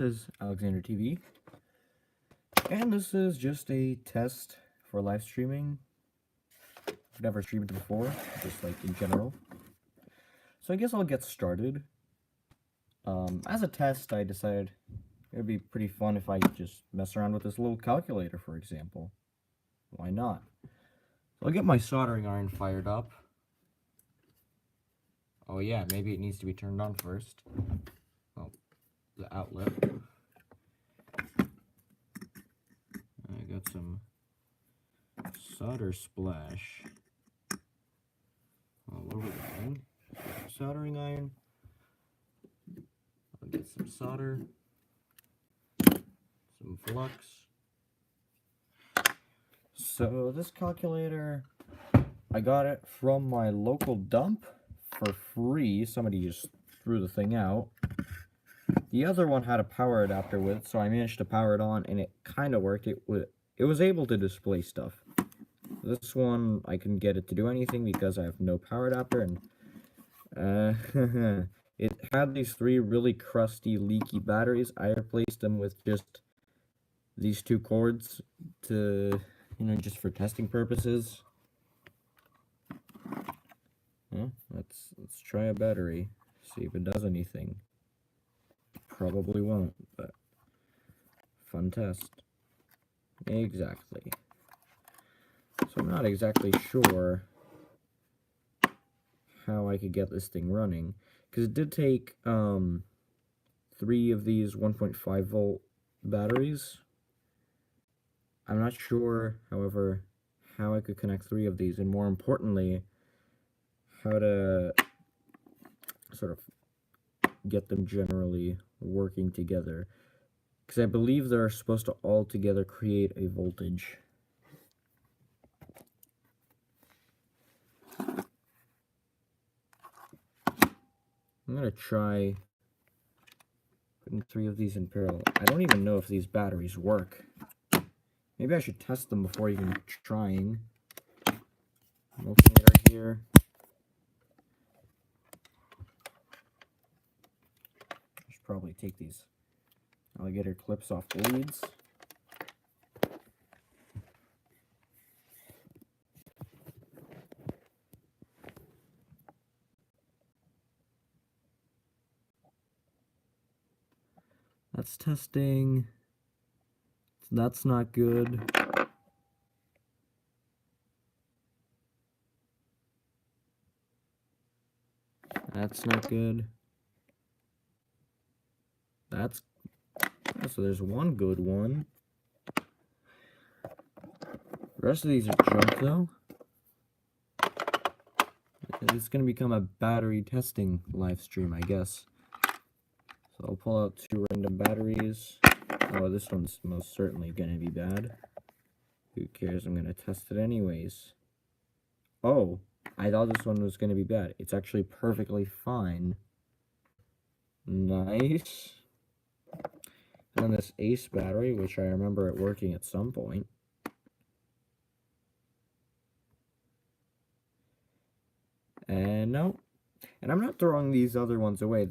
This is Alexander TV, and this is just a test for live streaming. I've never streamed before, just like in general. So I guess I'll get started. As a test, I decided it would be pretty fun if I just mess around with this little calculator, for example. Why not? So I'll get my soldering iron fired up. Oh yeah, maybe it needs to be turned on first. Oh, the outlet. I got some solder splash all over the thing. Soldering iron. I'll get some solder, some flux. So this calculator, I got it from my local dump for free. Somebody just threw the thing out. The other one had a power adapter with it, so I managed to power it on, and it kind of worked. It was able to display stuff. This one, I couldn't get it to do anything because I have no power adapter, and it had these three really crusty, leaky batteries. I replaced them with just these two cords to, just for testing purposes. Yeah, let's try a battery, see if it does anything. Probably won't, but fun test. Exactly. So I'm not exactly sure how I could get this thing running, because it did take 3 of these 1.5 volt batteries. I'm not sure, however, how I could connect 3 of these, and more importantly, how to sort of get them generally working together, because I believe they're supposed to all together create a voltage. I'm going to try putting 3 of these in parallel. I don't even know if these batteries work. Maybe I should test them before even trying. Alternator here. I should probably take these alligator clips off the leads. That's testing. That's not good. That's not good. That's... So there's one good one. The rest of these are junk, though. It's going to become a battery testing live stream, I guess. So I'll pull out 2 random batteries. Oh, this one's most certainly going to be bad. Who cares? I'm going to test it anyways. Oh, I thought this one was going to be bad. It's actually perfectly fine. Nice. And then this Ace battery, which I remember it working at some point. And no. And I'm not throwing these other ones away.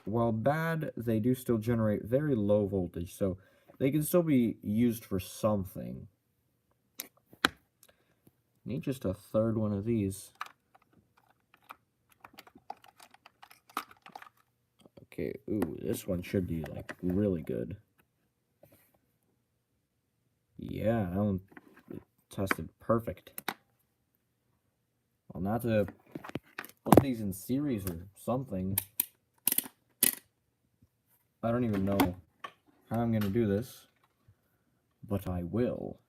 While bad, they do still generate very low voltage, so they can still be used for something. Need just a third one of these. Okay, ooh, this one should be, like, really good. Yeah, that one tested perfect. Well, not to put these in series or something. I don't even know how I'm going to do this, but I will.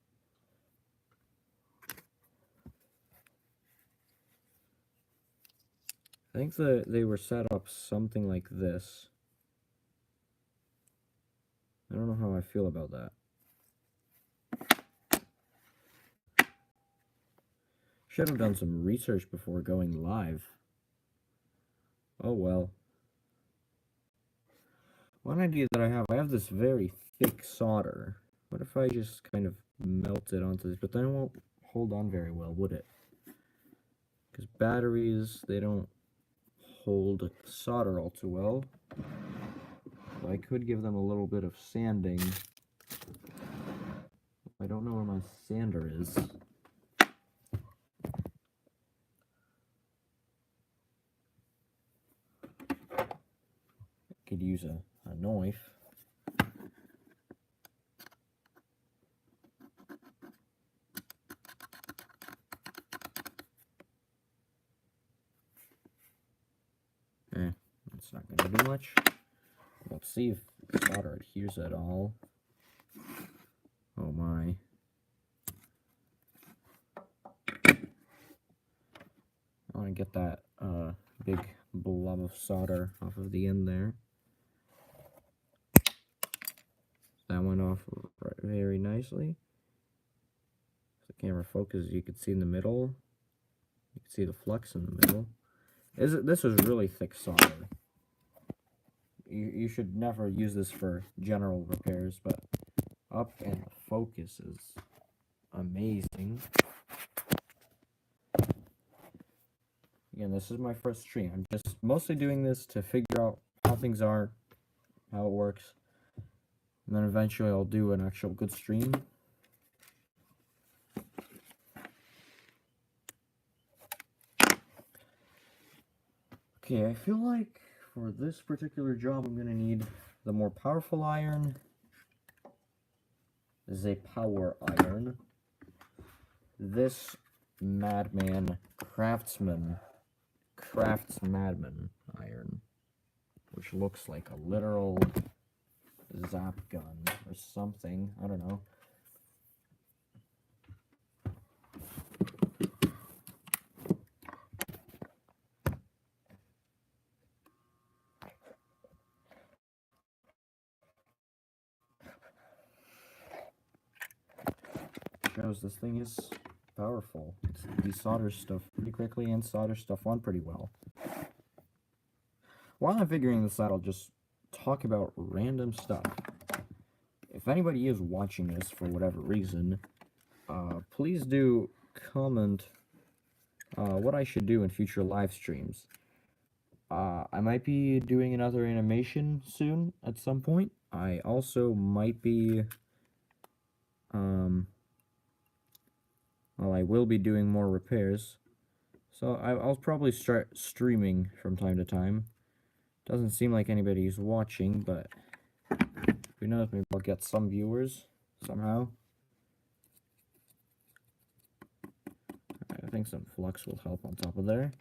I think they were set up something like this. I don't know how I feel about that. Should have done some research before going live. Oh well. One idea that I have this very thick solder. What if I just kind of melt it onto this? But then it won't hold on very well, would it? Because batteries, they don't hold solder all too well. So I could give them a little bit of sanding. I don't know where my sander is. I could use a knife. It's not going to do much. Let's see if the solder adheres at all. Oh my. I want to get that big blob of solder off of the end there. That went off very nicely. If the camera focuses, you can see in the middle. You can see the flux in the middle. This is really thick solder. You should never use this for general repairs, but up and the focus is amazing. Again, this is my first stream. I'm just mostly doing this to figure out how things are, how it works, and then eventually I'll do an actual good stream. Okay, I feel like for this particular job I'm going to need the more powerful iron. This is a power iron. This Madman Craftsman iron, which looks like a literal zap gun or something. I don't know. Shows this thing is powerful. It desolders stuff pretty quickly and solders stuff on pretty well. While I'm figuring this out, I'll just talk about random stuff. If anybody is watching this for whatever reason, please do comment what I should do in future live streams. I might be doing another animation soon at some point. I also might be, well, I will be doing more repairs. So I'll probably start streaming from time to time. Doesn't seem like anybody's watching, but who knows, maybe I'll get some viewers somehow. I think some flux will help on top of there.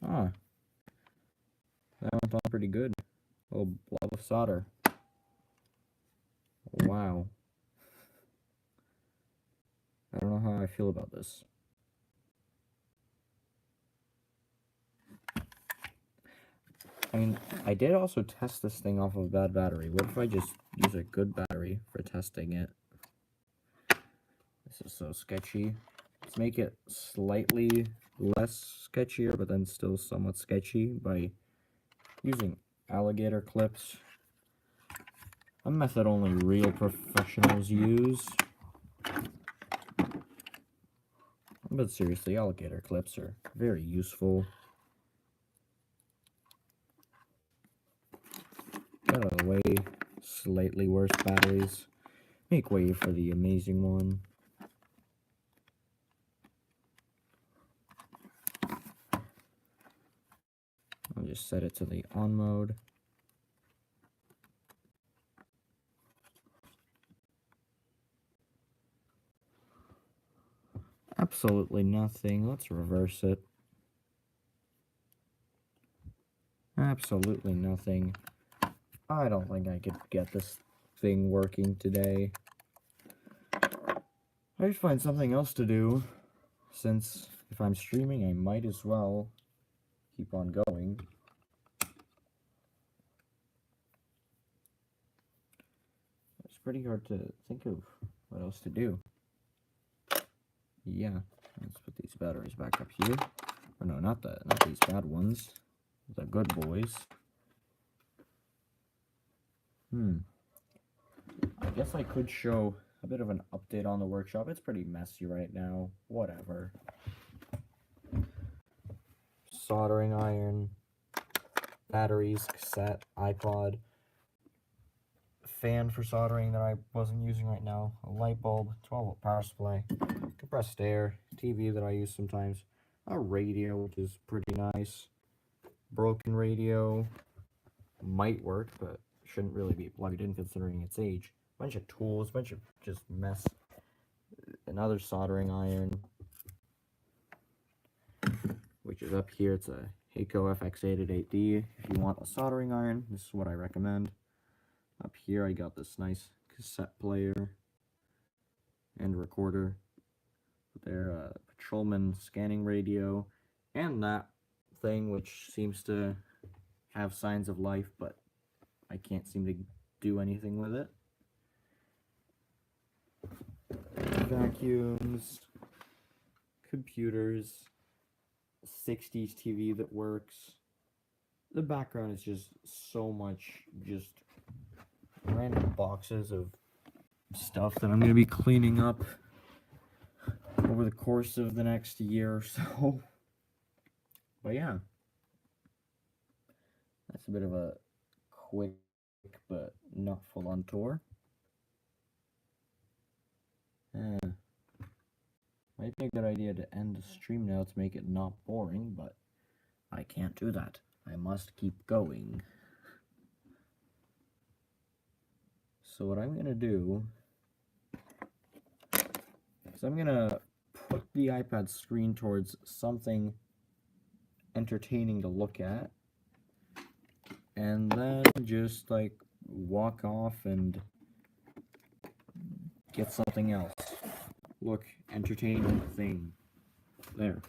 Ah, that went on pretty good. A little blob of solder. Wow. I don't know how I feel about this. I mean, I did also test this thing off of a bad battery. What if I just use a good battery for testing it? This is so sketchy. Let's make it slightly less sketchier, but then still somewhat sketchy by using alligator clips. A method only real professionals use. But seriously, alligator clips are very useful. Get out of the way, slightly worse batteries. Make way for the amazing one. I'll just set it to the on mode. Absolutely nothing. Let's reverse it. Absolutely nothing. I don't think I could get this thing working today. I should find something else to do, since if I'm streaming, I might as well keep on going. It's pretty hard to think of what else to do. Yeah, let's put these batteries back up here. Or no, not these bad ones. The good boys. guess I could show a bit of an update on the workshop. It's pretty messy right now. Whatever. Soldering iron, batteries, cassette, iPod, fan for soldering that I wasn't using right now, a light bulb, 12-volt power supply, compressed air, TV that I use sometimes, a radio, which is pretty nice, broken radio, might work, but shouldn't really be plugged in considering its age, bunch of tools, bunch of just mess, another soldering iron, which is up here. It's a Heiko FX888D. If you want a soldering iron, this is what I recommend. Up here I got this nice cassette player and recorder. Their patrolman scanning radio, and that thing which seems to have signs of life, but I can't seem to do anything with it. Vacuums, computers, 60s TV that works. The background is just so much just random boxes of stuff that I'm going to be cleaning up over the course of the next year or so. But yeah, that's a bit of a quick but not full-on tour. Might be a good idea to end the stream now to make it not boring, but I can't do that. I must keep going. So what I'm gonna do is I'm gonna put the iPad screen towards something entertaining to look at, and then just like walk off and get something else. Look, entertaining thing. There.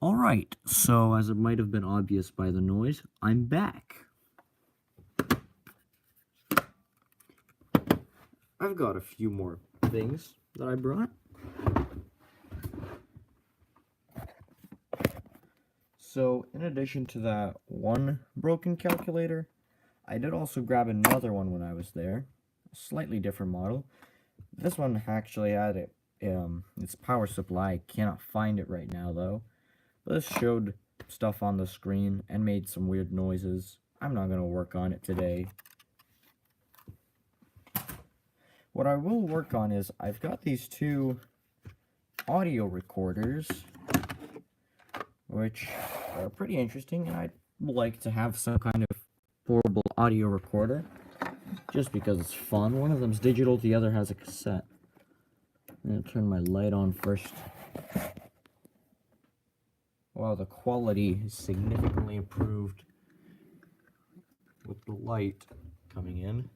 Alright, so as it might have been obvious by the noise, I'm back. I've got a few more things that I brought. So, in addition to that one broken calculator, I did also grab another one when I was there. A slightly different model. This one actually had its power supply. I cannot find it right now though. But this showed stuff on the screen and made some weird noises. I'm not going to work on it today. What I will work on is I've got these two audio recorders, which are pretty interesting, and I'd like to have some kind of portable audio recorder, just because it's fun. One of them's digital, the other has a cassette. I'm going to turn my light on first. Wow, the quality is significantly improved with the light coming in.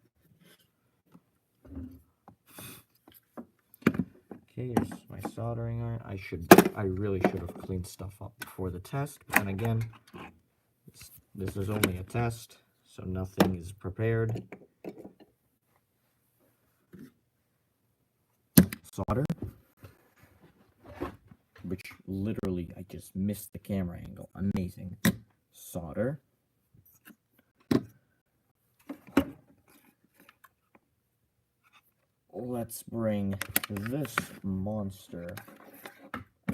Okay, here's my soldering iron. I really should have cleaned stuff up before the test, but then again, this is only a test, so nothing is prepared. Solder, which literally I just missed the camera angle. Amazing. Solder. Let's bring this monster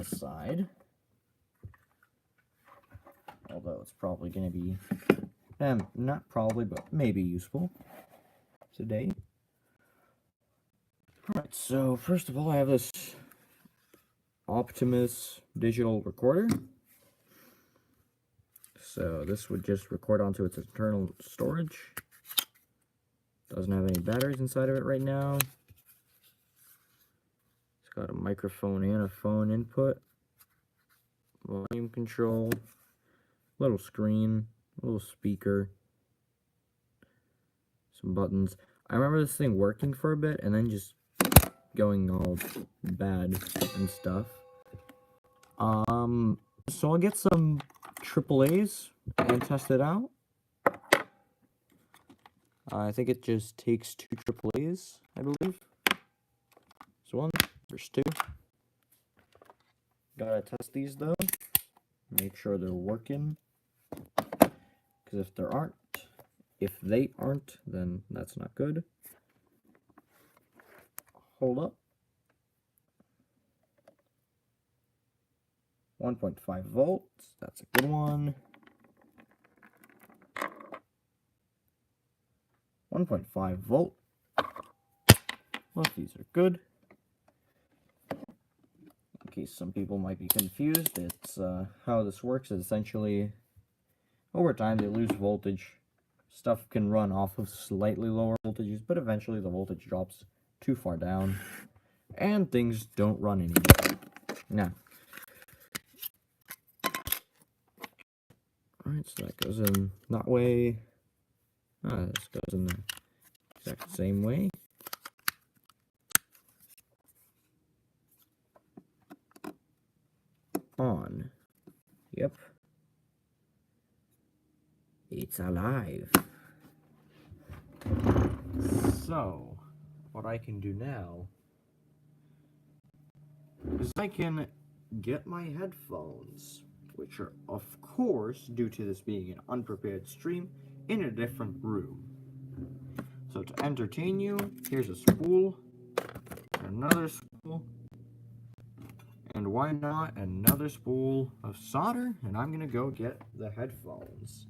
aside. Although it's probably going to be, not probably, but maybe useful today. Alright, so first of all, I have this Optimus digital recorder. So this would just record onto its internal storage. Doesn't have any batteries inside of it right now. It's got a microphone and a phone input. Volume control. Little screen. Little speaker. Some buttons. I remember this thing working for a bit and then just going all bad and stuff. So I'll get some AAAs and test it out. I think it just takes 2 AAAs, I believe. So 1, there's 2. Gotta test these though. Make sure they're working. Because if they aren't, then that's not good. Hold up. 1.5 volts, that's a good one. 1.5 volt. Both these are good. In case some people might be confused, it's how this works is essentially over time they lose voltage. Stuff can run off of slightly lower voltages, but eventually the voltage drops too far down and things don't run anymore. Now, alright, so that goes in that way. This goes in the exact same way. On. Yep. It's alive. So, what I can do now is I can get my headphones, which are, of course, due to this being an unprepared stream, in a different room. So to entertain you, here's a spool, another spool, and why not another spool of solder, and I'm gonna go get the headphones.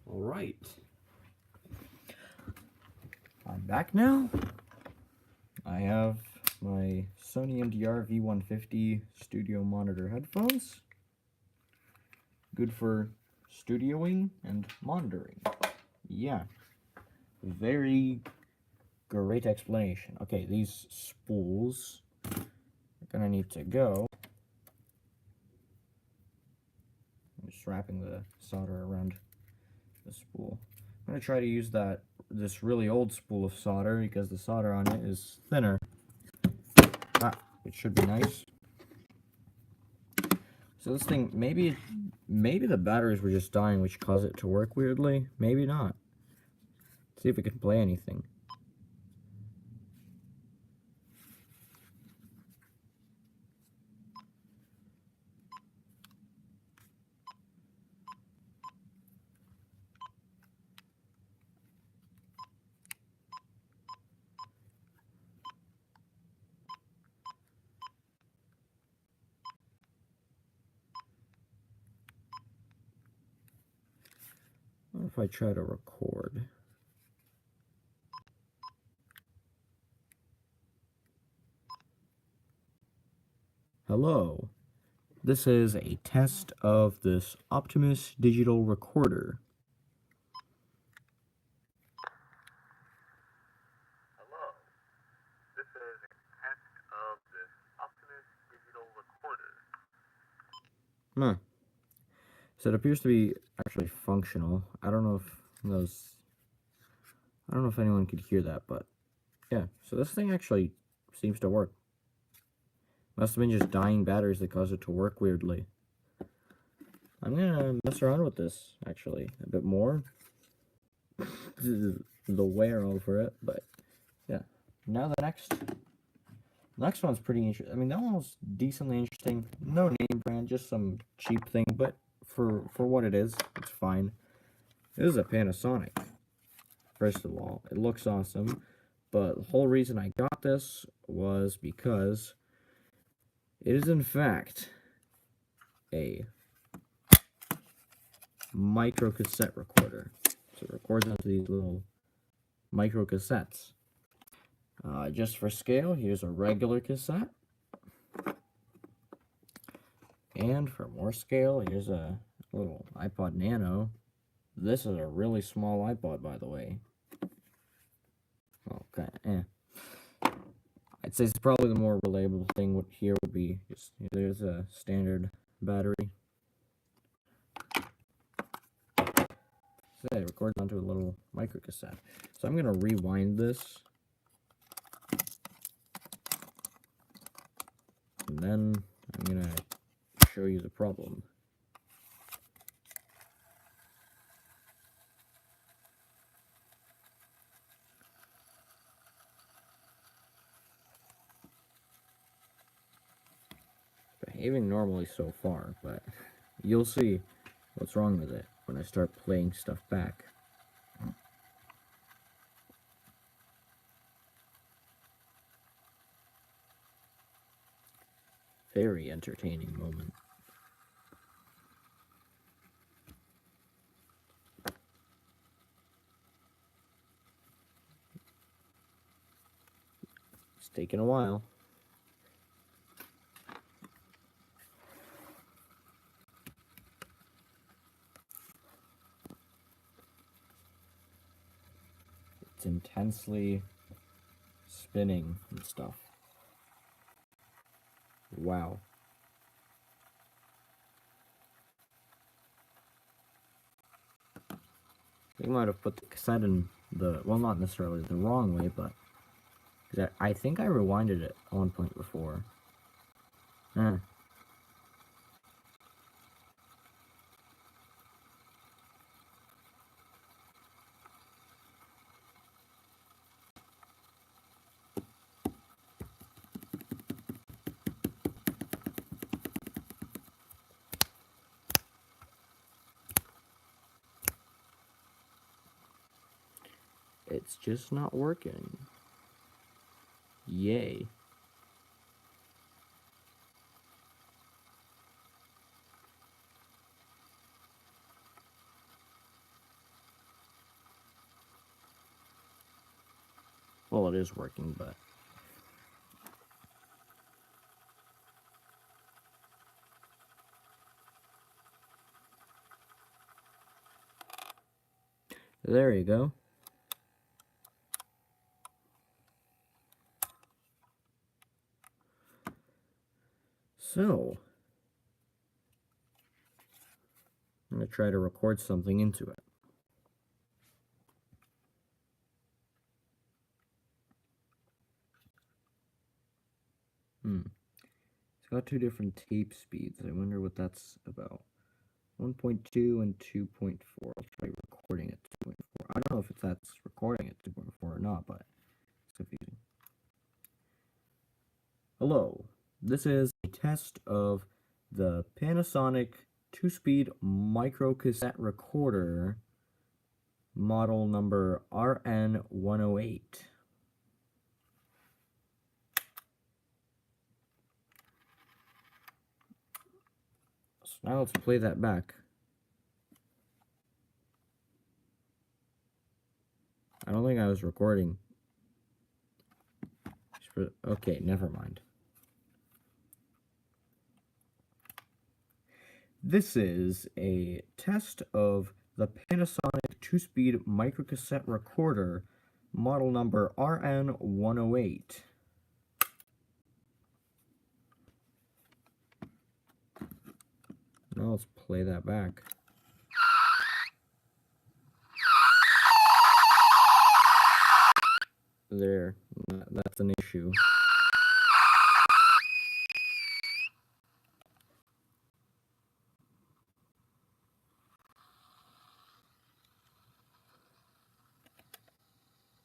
Alright. I'm back now. I have my Sony MDR V150 studio monitor headphones. Good for studioing and monitoring. Yeah. Very great explanation. Okay, these spools are gonna need to go. I'm just wrapping the solder around the spool. I'm gonna try to use this really old spool of solder because the solder on it is thinner. It should be nice. So this thing, maybe the batteries were just dying, which caused it to work weirdly. Maybe not. Let's see if it can play anything. What if I try to record? Hello. This is a test of this Optimus digital recorder. Hello. This is a test of this Optimus digital recorder. So it appears to be actually functional. I don't know if anyone could hear that, but yeah. So this thing actually seems to work. Must have been just dying batteries that caused it to work weirdly. I'm gonna mess around with this actually a bit more. The wear over it, but yeah. Now the next one's pretty interesting. I mean, that one was decently interesting. No name brand, just some cheap thing, but for what it is, it's fine. This is a Panasonic. First of all, it looks awesome. But the whole reason I got this was because it is in fact a micro cassette recorder. So it records onto these little micro cassettes. Just for scale, here's a regular cassette. And for more scale, here's a little iPod Nano. This is a really small iPod, by the way. Okay, I'd say it's probably the more reliable thing here would be just there's a standard battery. So it records onto a little micro cassette. So I'm gonna rewind this, and then I'm gonna show you the problem. Behaving normally so far, but you'll see what's wrong with it when I start playing stuff back. Very entertaining moment. It's taking a while. It's intensely spinning and stuff. Wow. They might have put the cassette in the, well, not necessarily the wrong way, but I think I rewinded it at one point before. It's just not working. Yay. Well, it is working, but there you go. So, I'm going to try to record something into it. It's got two different tape speeds. I wonder what that's about. 1.2 and 2.4. I'll try recording at 2.4. I don't know if that's recording at 2.4 or not, but it's confusing. Hello, this is a test of the Panasonic 2-speed micro cassette recorder, model number RN108. So now let's play that back. I don't think I was recording. Okay, never mind. This is a test of the Panasonic 2-speed microcassette recorder, model number RN108. Now let's play that back. There, that's an issue.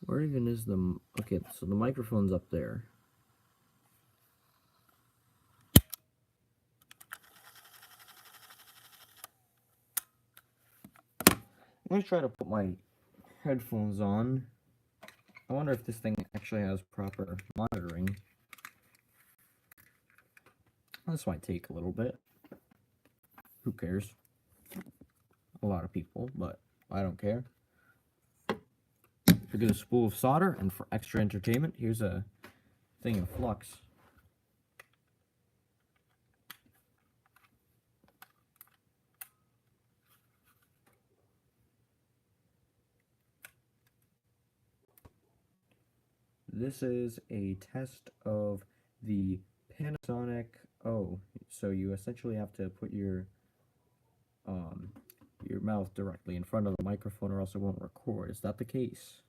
Where even is the... Okay, so the microphone's up there. I'm going to try to put my headphones on. I wonder if this thing actually has proper monitoring. This might take a little bit. Who cares? A lot of people, but I don't care. To get a spool of solder, and for extra entertainment, here's a thing of flux. This is a test of the Panasonic. Oh, so you essentially have to put your mouth directly in front of the microphone, or else it won't record. Is that the case?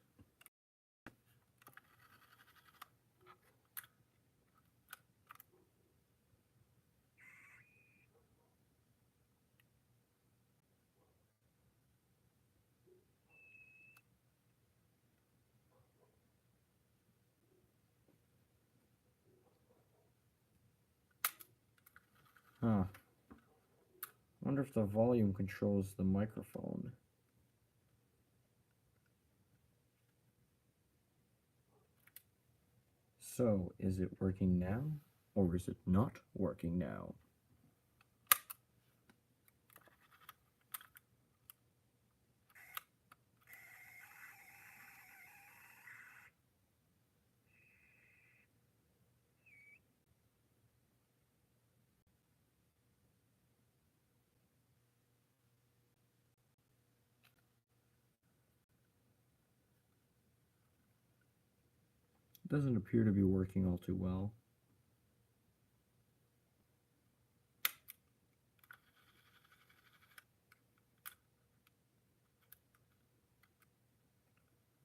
Huh. Wonder if the volume controls the microphone. So, is it working now, or is it not working now? It doesn't appear to be working all too well.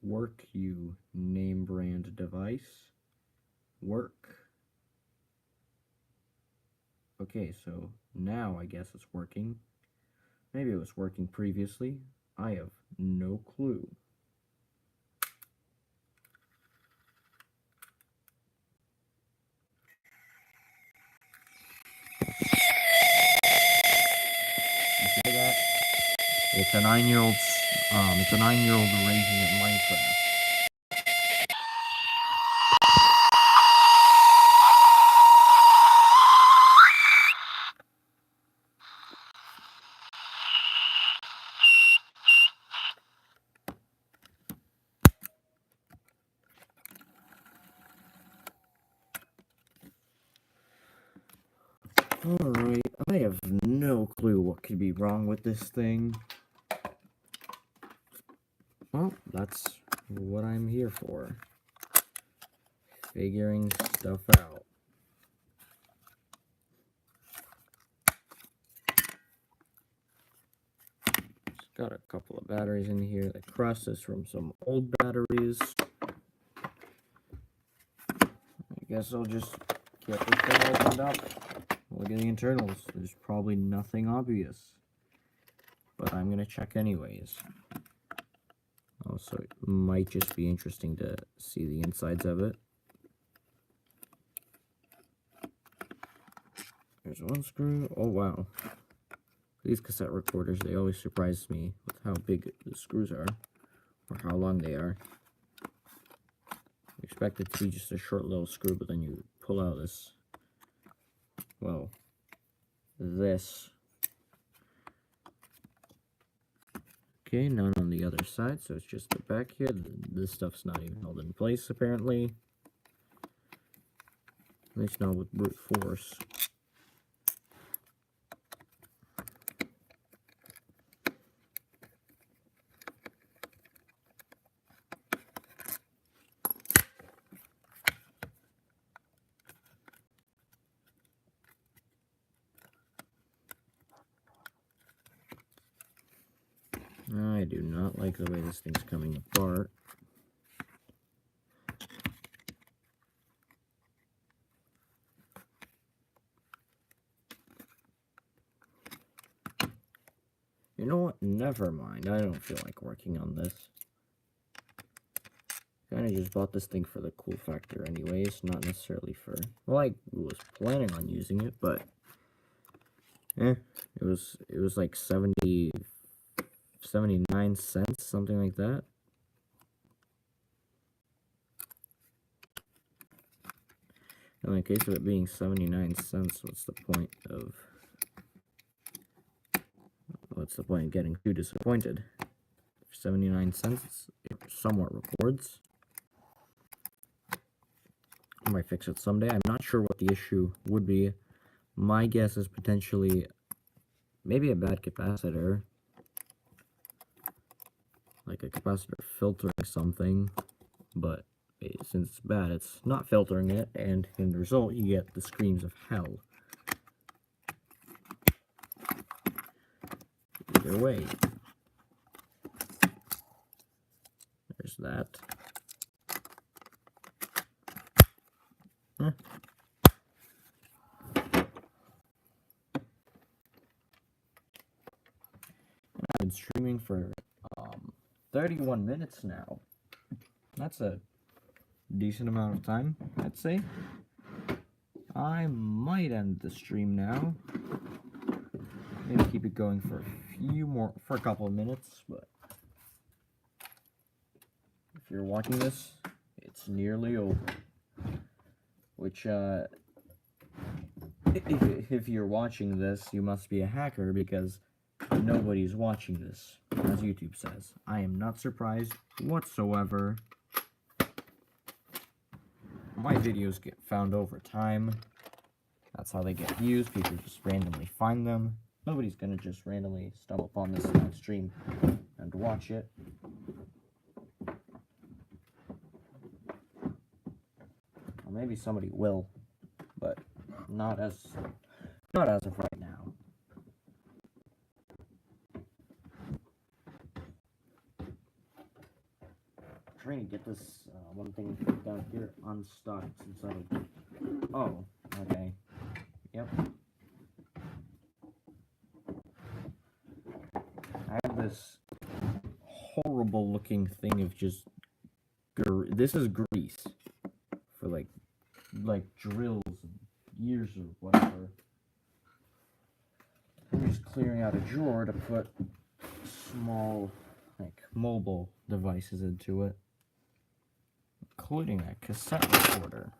Work, you name brand device. Work. Okay, so now I guess it's working. Maybe it was working previously. I have no clue. You hear that? It's a 9-year-old. It's a 9-year-old raging at Minecraft. Alright, I have no clue what could be wrong with this thing. Well, that's what I'm here for. Figuring stuff out. It's got a couple of batteries in here. The crust is from some old batteries. I guess I'll just get this thing opened up. Look at the internals. There's probably nothing obvious. But I'm going to check anyways. Also, it might just be interesting to see the insides of it. There's one screw. Oh, wow. These cassette recorders, they always surprise me with how big the screws are. Or how long they are. You expect it to be just a short little screw, but then you pull out this... well, this. Okay, none on the other side, so it's just the back here. This stuff's not even held in place, apparently. At least not with brute force. I do not like the way this thing's coming apart. You know what? Never mind. I don't feel like working on this. Kinda just bought this thing for the cool factor anyways, not necessarily for... well, I was planning on using it, but... it was like 79 cents, something like that. in the case of it being 79 cents, what's the point of getting too disappointed? For 79 cents, it somewhat records. I might fix it someday. I'm not sure what the issue would be. My guess is potentially maybe a bad capacitor, like a capacitor filtering something, but since it's bad, it's not filtering it, and in the result, you get the screams of hell. Either way, there's that. Huh. I've been streaming for 31 minutes now. That's a decent amount of time, I'd say. I might end the stream now. Maybe keep it going for a couple of minutes, but if you're watching this, it's nearly over. Which, if you're watching this, you must be a hacker because nobody's watching this, as YouTube says. I am not surprised whatsoever. My videos get found over time. That's how they get views. People just randomly find them. Nobody's gonna just randomly stumble upon this live stream and watch it. Or maybe somebody will, but not as of right now. I'm trying to get this one thing down here unstuck since oh, okay. Yep. I have this horrible looking thing of just this is grease for like drills and gears or whatever. I'm just clearing out a drawer to put small mobile devices into it, including a cassette recorder.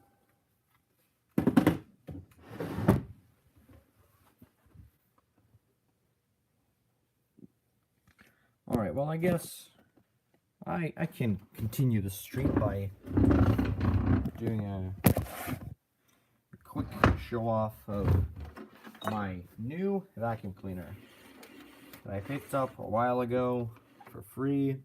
Alright, well I guess I can continue the stream by doing a quick show off of my new vacuum cleaner that I picked up a while ago for free.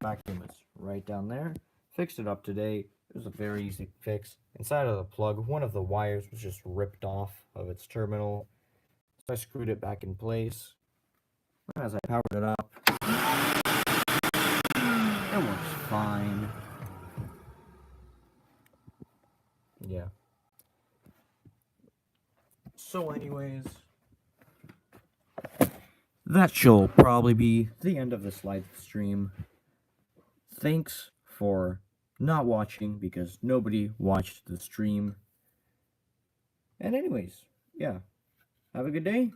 Vacuum is right down there. Fixed it up today. It was a very easy fix. Inside of the plug, one of the wires was just ripped off of its terminal. So I screwed it back in place. As I powered it up, it works fine. Yeah. So anyways, that shall probably be the end of this live stream. Thanks for not watching because nobody watched the stream. And anyways, yeah. Have a good day.